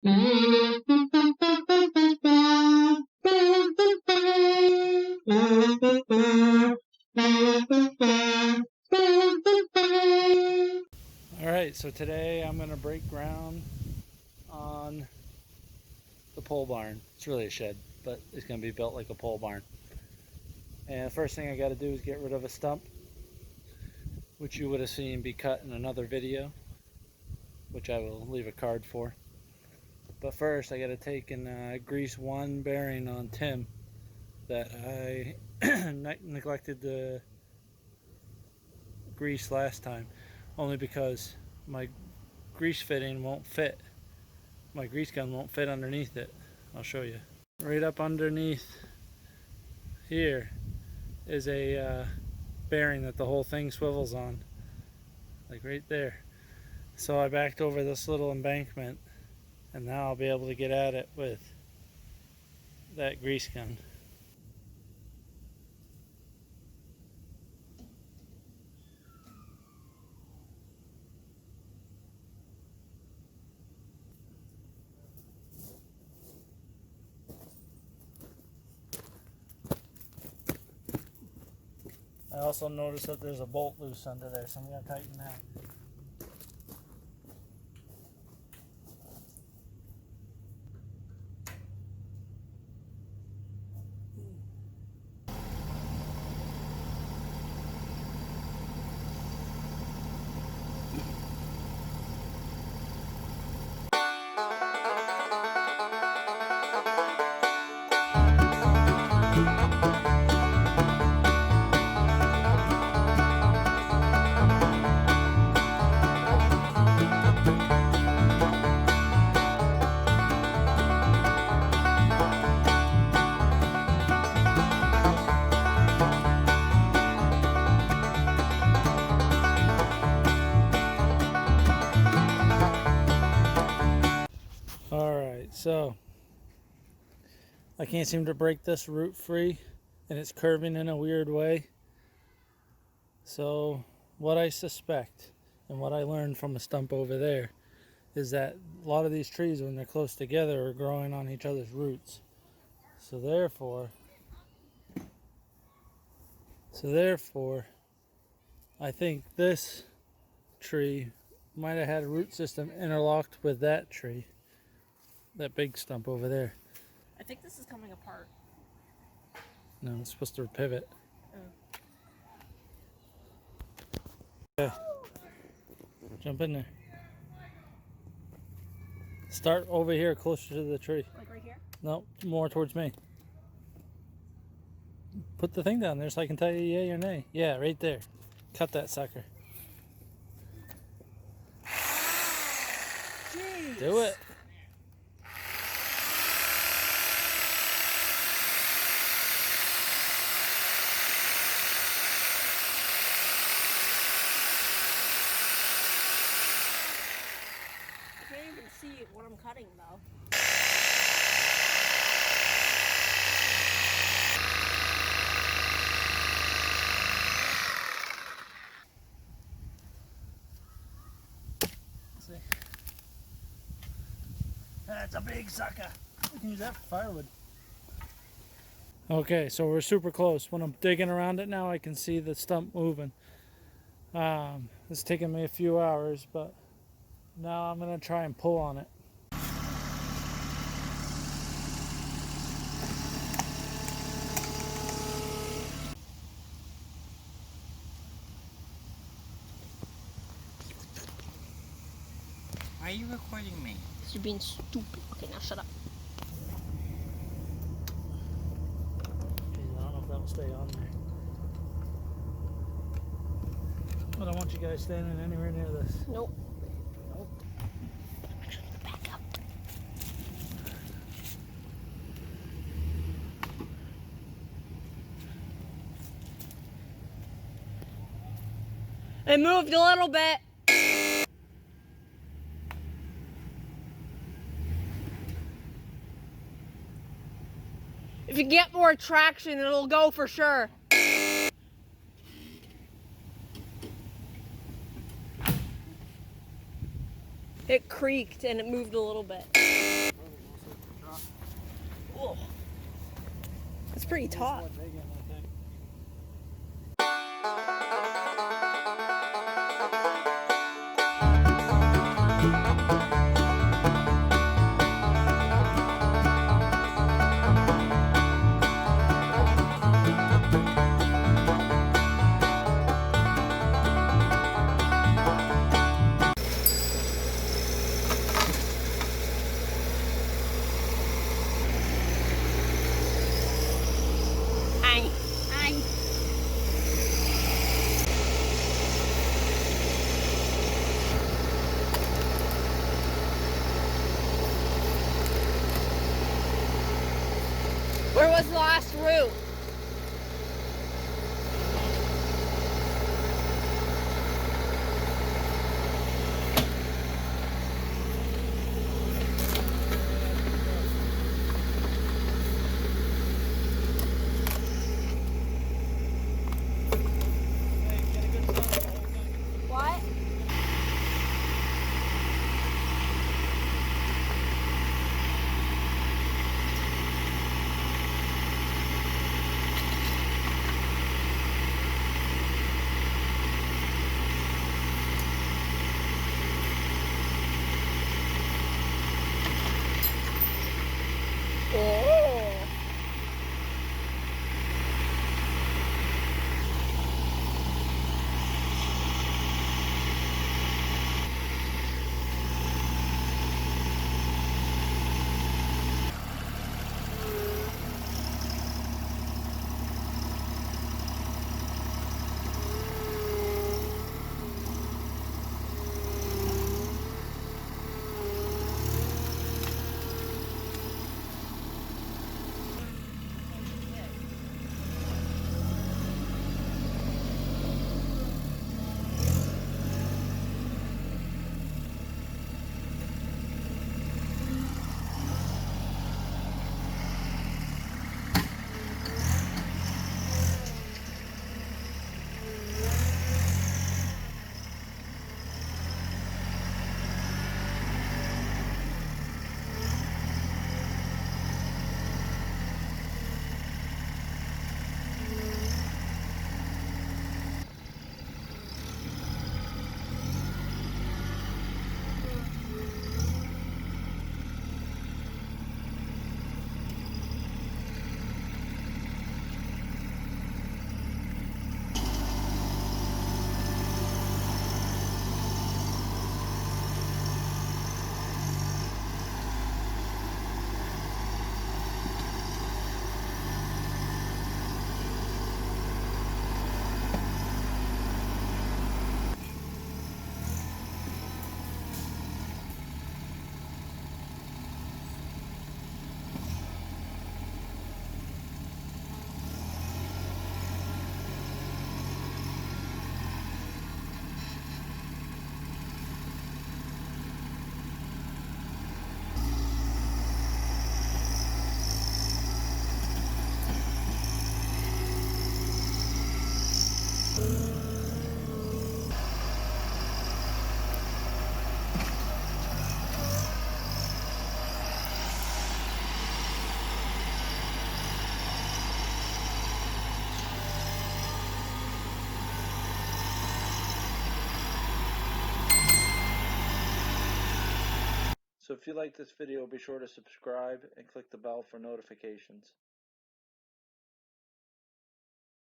Alright, so today I'm going to break ground on the pole barn. It's really a shed, but it's going to be built like a pole barn. And the first thing I got to do is get rid of a stump, which you would have seen be cut in another video, which I will leave a card for. But first I got to take and grease one bearing on TYM that I neglected to grease last time, only because my grease fitting won't fit. My grease gun won't fit underneath it. I'll show you. Right up underneath here is a bearing that the whole thing swivels on, like right there. So I backed over this little embankment, and now I'll be able to get at it with that grease gun. I also noticed that there's a bolt loose under there, so I'm going to tighten that. Alright, so I can't seem to break this root free, and it's curving in a weird way. So what I suspect, and what I learned from a stump over there, is that a lot of these trees, when they're close together, are growing on each other's roots. So therefore, I think this tree might have had a root system interlocked with that tree, that big stump over there. I think this is coming apart. No, it's supposed to pivot. Oh. Yeah. Jump in there. Start over here, closer to the tree. Like right here? No, more towards me. Put the thing down there so I can tell you yay or nay. Yeah, right there. Cut that sucker. Jeez. Do it. I can't even see what I'm cutting though. See? That's a big sucker. We can use that for firewood. Okay, so we're super close. When I'm digging around it now, I can see the stump moving. It's taken me a few hours, but now I'm going to try and pull on it. Why are you recording me? Because you're being stupid. Okay, now shut up. I don't know if that'll stay on there. But I want you guys standing anywhere near this. Nope. Nope. Back up. It moved a little bit. If you get more traction, it'll go for sure. It creaked and it moved a little bit. Ugh. It's pretty taut. What they get, I think. Ay, ay. Where was the last route? What? Oh. So if you like this video, be sure to subscribe and click the bell for notifications.